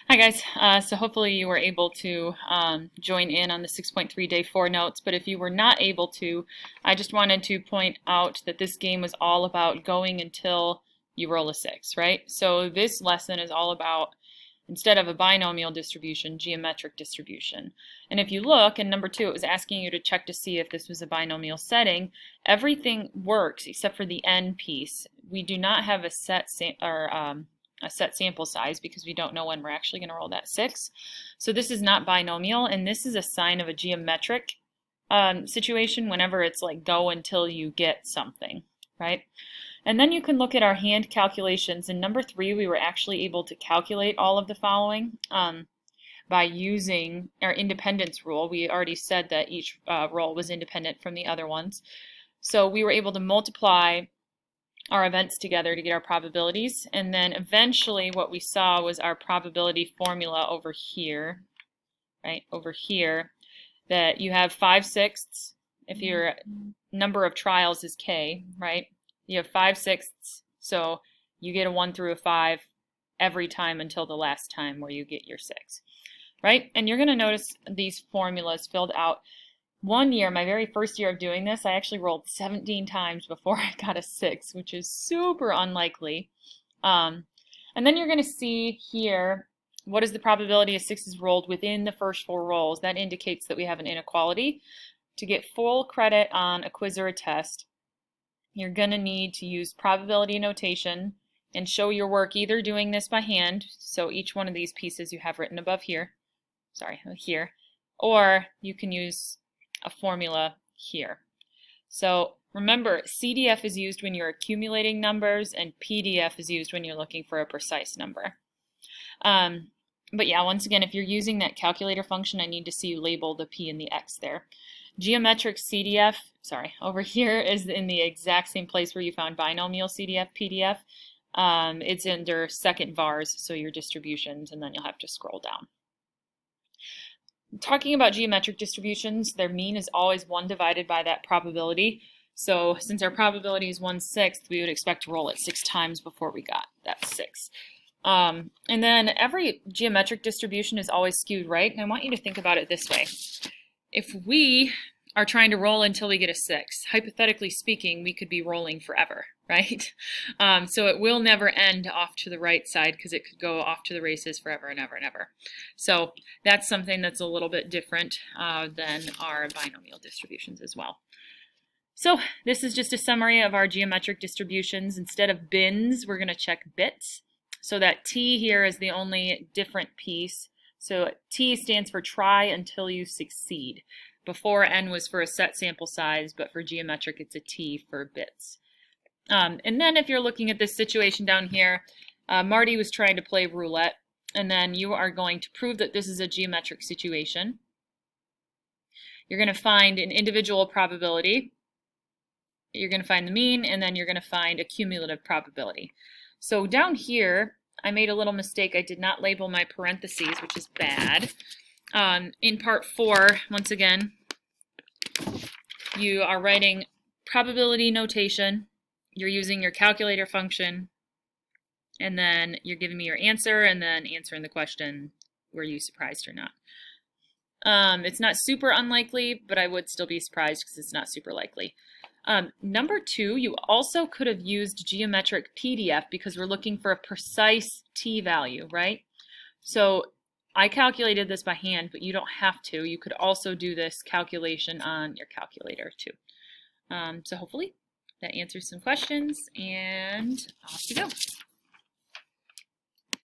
Hi guys, so hopefully you were able to join in on the 6.3 day 4 notes, but if you were not able to, I just wanted to point out that this game was all about going until you roll a 6, right? So this lesson is all about, instead of a binomial distribution, geometric distribution. And if you look in number 2, it was asking you to check to see if this was a binomial setting. Everything works except for the n piece. We do not have a set sample size because we don't know when we're actually going to roll that 6. So this is not binomial, and this is a sign of a geometric situation whenever it's like go until you get something, right? And then you can look at our hand calculations. In number 3, we were actually able to calculate all of the following by using our independence rule. We already said that each roll was independent from the other ones. So we were able to multiply our events together to get our probabilities, and then eventually what we saw was our probability formula over here, right, over here, that you have 5/6 if your number of trials is k, right? You have 5/6, so you get a 1 through a 5 every time until the last time where you get your 6, right? And you're going to notice these formulas filled out. One year, my very first year of doing this, I actually rolled 17 times before I got a 6, which is super unlikely. And then you're going to see here, what is the probability of 6s rolled within the first 4 rolls? That indicates that we have an inequality. To get full credit on a quiz or a test, you're going to need to use probability notation and show your work either doing this by hand, so each one of these pieces you have written above here, here, or you can use a formula here. So remember, CDF is used when you're accumulating numbers, and PDF is used when you're looking for a precise number. But yeah, once again, if you're using that calculator function, I need to see you label the P and the X there. Geometric CDF, over here is in the exact same place where you found binomial CDF, PDF. It's under second vars, so your distributions, and then you'll have to scroll down. Talking about geometric distributions, their mean is always 1 divided by that probability. So since our probability is 1/6, we would expect to roll it 6 times before we got that 6. And then every geometric distribution is always skewed right, and I want you to think about it this way. If we are trying to roll until we get a 6, hypothetically speaking, we could be rolling forever, right? So it will never end off to the right side because it could go off to the races forever and ever and ever. So that's something that's a little bit different than our binomial distributions as well. So this is just a summary of our geometric distributions. Instead of bins, we're going to check bits. So that T here is the only different piece. So T stands for try until you succeed. Before, N was for a set sample size, but for geometric, it's a T for bits. And then if you're looking at this situation down here, Marty was trying to play roulette, and then you are going to prove that this is a geometric situation. You're going to find an individual probability. You're going to find the mean, and then you're going to find a cumulative probability. So down here, I made a little mistake. I did not label my parentheses, which is bad. In part 4, once again, you are writing probability notation, you're using your calculator function, and then you're giving me your answer and then answering the question, were you surprised or not? It's not super unlikely, but I would still be surprised because it's not super likely. Number 2, you also could have used geometric PDF because we're looking for a precise T value, right? So I calculated this by hand, but you don't have to. You could also do this calculation on your calculator too. So hopefully that answers some questions, and off you go.